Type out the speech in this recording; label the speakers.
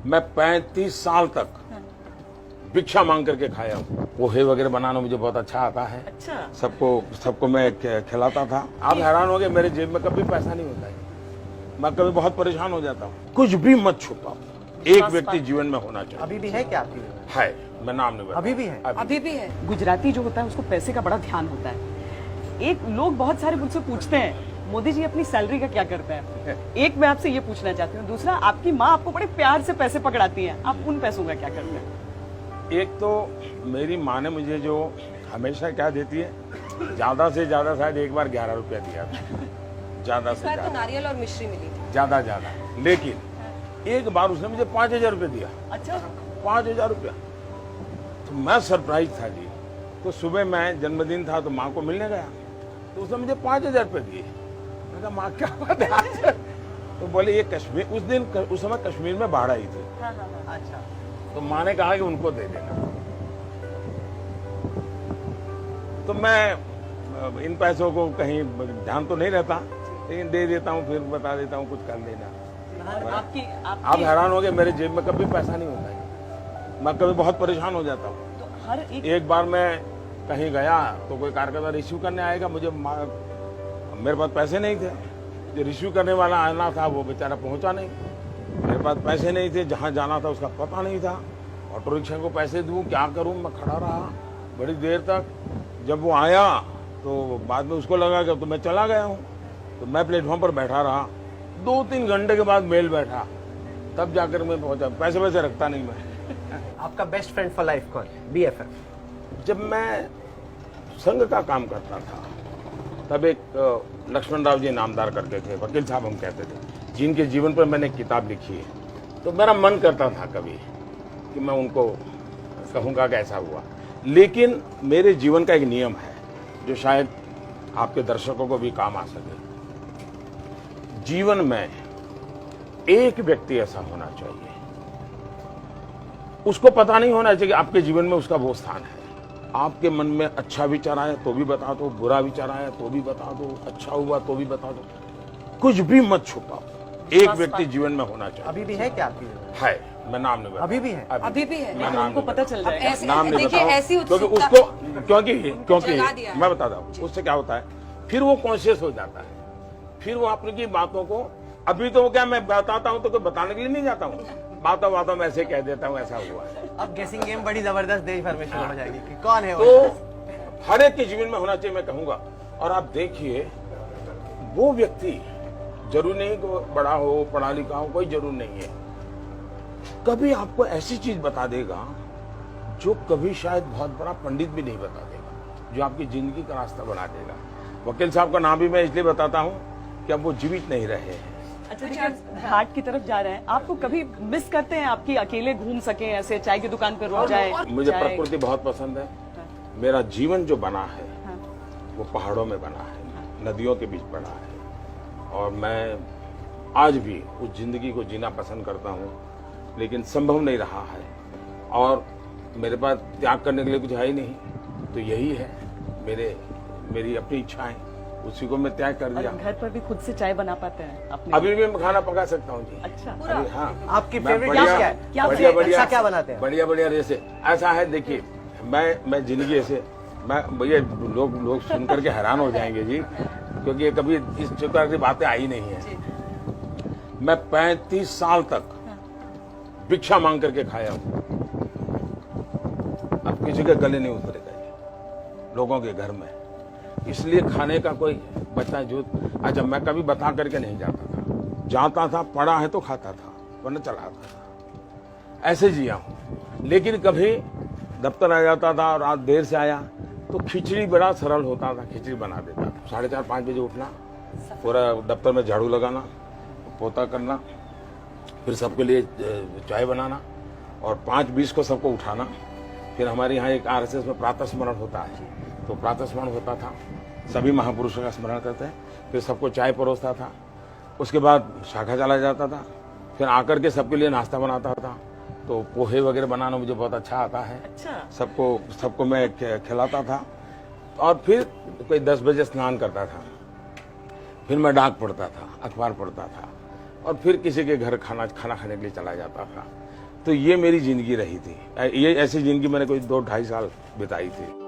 Speaker 1: मैं 35 साल तक भिक्षा मांग करके खाया हूँ। पोहे वगैरह बनाना मुझे बहुत अच्छा आता है।
Speaker 2: अच्छा।
Speaker 1: सबको मैं खिलाता था। आप हैरान हो गए, मेरे जेब में कभी पैसा नहीं होता है। मैं कभी बहुत परेशान हो जाता हूँ। कुछ भी मत छुपाओ, एक व्यक्ति जीवन में होना चाहिए।
Speaker 3: अभी भी है क्या आपकी?
Speaker 1: है, मैं नाम नहीं बताऊं।
Speaker 3: अभी भी है?
Speaker 2: अभी भी है। गुजराती जो होता है उसको पैसे का बड़ा ध्यान होता है। एक लोग बहुत सारे मुझसे पूछते हैं मोदी जी अपनी सैलरी का क्या करते हैं। एक मैं आपसे ये पूछना चाहती हूँ, दूसरा आपकी माँ आपको बड़े प्यार से पैसे पकड़ाती है, आप उन पैसों का क्या करते हैं?
Speaker 1: एक तो मेरी माँ ने मुझे जो हमेशा क्या देती है, ज्यादा से ज्यादा शायद एक बार 11 रुपया दिया था, ज्यादा से ज्यादा।
Speaker 4: तो नारियल और मिश्री मिली थी।
Speaker 1: ज्यादा। लेकिन एक बार उसने मुझे 5,000 रुपये दिया।
Speaker 2: अच्छा।
Speaker 1: 5,000 रुपया। तो मैं सरप्राइज था जी। तो सुबह मैं जन्मदिन था तो माँ को मिलने गया, तो उसने मुझे 5,000 रुपये दिए। मैं कहा माँ क्या बात है? तो बोले ये कश्मीर, उस समय कश्मीर में बाढ़ आई थी।
Speaker 3: अच्छा।
Speaker 1: तो माँ ने कहा कि उनको दे देना। तो मैं इन पैसों को कहीं ध्यान तो नहीं रहता, लेकिन दे देता हूँ, फिर बता देता हूँ कुछ कर देना। आप हैरान हो गए, मेरे जेब में कभी पैसा नहीं होता है। मैं कभी बहुत परेशान हो जाता हूँ।
Speaker 2: तो हर
Speaker 1: एक बार मैं कहीं गया तो कोई कार्यकर्ता रिसीव करने आएगा, मेरे पास पैसे नहीं थे। जो रिसीव करने वाला आना था वो बेचारा पहुंचा नहीं। मेरे पास पैसे नहीं थे, जहां जाना था उसका पता नहीं था। ऑटो रिक्शा को पैसे दूं, क्या करूं? मैं खड़ा रहा बड़ी देर तक। जब वो आया तो बाद में उसको लगा कि तो मैं चला गया हूं, तो मैं प्लेटफॉर्म पर बैठा रहा। 2-3 घंटे के बाद मेल बैठा, तब जाकर मैं पहुंचा। पैसे वैसे रखता नहीं मैं।
Speaker 3: आपका बेस्ट फ्रेंड फॉर लाइफ कौन? BFF?
Speaker 1: जब मैं संघ का काम करता था तब एक लक्ष्मण राव जी नामदार करके थे, वकील साहब हम कहते थे, जिनके जीवन पर मैंने एक किताब लिखी है। तो मेरा मन करता था कभी कि मैं उनको कहूँगा कि ऐसा हुआ। लेकिन मेरे जीवन का एक नियम है जो शायद आपके दर्शकों को भी काम आ सके। जीवन में एक व्यक्ति ऐसा होना चाहिए, उसको पता नहीं होना चाहिए कि आपके जीवन में उसका वो स्थान है। आपके मन में अच्छा विचार आया तो भी बता दो, बुरा विचार आया तो भी बता दो, अच्छा हुआ तो भी बता दो। कुछ भी मत छुपाओ, एक व्यक्ति जीवन में होना चाहिए।
Speaker 3: अभी भी है क्या आपकी?
Speaker 1: है, मैं नाम नहीं बताऊं।
Speaker 3: अभी भी है?
Speaker 4: अभी भी है।
Speaker 1: मैं नाम
Speaker 2: उनको
Speaker 1: नहीं
Speaker 2: पता
Speaker 1: बताऊं।
Speaker 2: चल जाएगा।
Speaker 1: नाम नहीं
Speaker 4: देखिए, ऐसी
Speaker 1: बताऊं, क्योंकि
Speaker 4: उत्सुकता-
Speaker 1: उसको क्योंकि
Speaker 4: जगा दिया है।
Speaker 1: मैं बताता हूँ उससे क्या होता है, फिर वो कॉन्शियस हो जाता है। फिर वो आपकी बातों को, अभी तो क्या मैं बताता हूँ तो कोई बताने के लिए नहीं जाता हूँ, बातों में ऐसे कह देता हूँ ऐसा हुआ है।
Speaker 3: अब गेसिंग गेम बड़ी जबरदस्त देश भर में शुरू हो जाएगी कि कौन है वो।
Speaker 1: तो हर एक के जीवन में होना चाहिए, मैं कहूंगा। और आप देखिए, वो व्यक्ति जरूर नहीं कि वो बड़ा हो, पढ़ा लिखा हो, कोई जरूर नहीं है। कभी आपको ऐसी चीज बता देगा जो कभी शायद बहुत बड़ा पंडित भी नहीं बता देगा, जो आपकी जिंदगी का रास्ता बना देगा। वकील साहब का नाम भी मैं इसलिए बताता हूँ कि अब वो जीवित नहीं रहे हैं।
Speaker 2: अच्छा, देखिए घाट की तरफ जा रहे हैं, आपको कभी मिस करते हैं आपकी अकेले घूम सके, ऐसे चाय की दुकान पर रुक जाए?
Speaker 1: मुझे प्रकृति बहुत पसंद है। मेरा जीवन जो बना है
Speaker 2: हाँ।
Speaker 1: वो पहाड़ों में बना है, नदियों के बीच बना है। और मैं आज भी उस जिंदगी को जीना पसंद करता हूँ, लेकिन संभव नहीं रहा है। और मेरे पास त्याग करने के लिए कुछ है ही नहीं, तो यही है मेरी अपनी इच्छाएं, उसी को मैं त्याग कर दिया।
Speaker 2: और घर पर भी खुद से चाय बना पाते हैं अपने?
Speaker 1: अभी भी मैं खाना पका सकता हूँ जी।
Speaker 2: अच्छा।
Speaker 1: अभी हाँ।
Speaker 3: आपकी
Speaker 1: मैं
Speaker 3: फेवरेट
Speaker 1: बढ़िया-
Speaker 3: डिश क्या है?
Speaker 2: क्या
Speaker 1: बढ़िया
Speaker 2: फेवरेट?
Speaker 1: बढ़िया
Speaker 3: अच्छा क्या बनाते हैं?
Speaker 1: बढ़िया जैसे ऐसा है। देखिए, मैं जिंदगी ऐसे, मैं भैया लोग सुन करके हैरान हो जाएंगे जी, क्योंकि ये कभी इस प्रकार की बातें आई नहीं है। मैं 35 साल तक भिक्षा मांग करके खाया हूँ। अब किसी के गले नहीं उतरेगा ये, लोगों के घर में। इसलिए खाने का कोई बचा जो, अच्छा मैं कभी बता करके नहीं जाता था, पड़ा है तो खाता था, वरना चला आता था, ऐसे जिया हूँ। लेकिन कभी दफ्तर आ जाता था और रात देर से आया तो खिचड़ी बड़ा सरल होता था, खिचड़ी बना देता था। 4:30-5 बजे उठना, पूरा दफ्तर में झाड़ू लगाना, पोता करना, फिर सबके लिए चाय बनाना और 5:20 को सबको उठाना। फिर हमारे यहाँ एक RSS में प्रातः स्मरण होता है, तो प्रातः स्मरण होता था, सभी महापुरुषों का स्मरण करते हैं। फिर सबको चाय परोसता था, उसके बाद शाखा चला जाता था, फिर आकर के सबके लिए नाश्ता बनाता था। तो पोहे वगैरह बनाना मुझे बहुत अच्छा आता है।
Speaker 2: अच्छा।
Speaker 1: सबको मैं खिलाता था। और फिर कोई 10 बजे स्नान करता था, फिर मैं डाक पढ़ता था, अखबार पढ़ता था, और फिर किसी के घर खाना खाने के लिए चला जाता था। तो ये मेरी जिंदगी रही थी। ये ऐसी जिंदगी मैंने कोई 2-2.5 साल बिताई थी।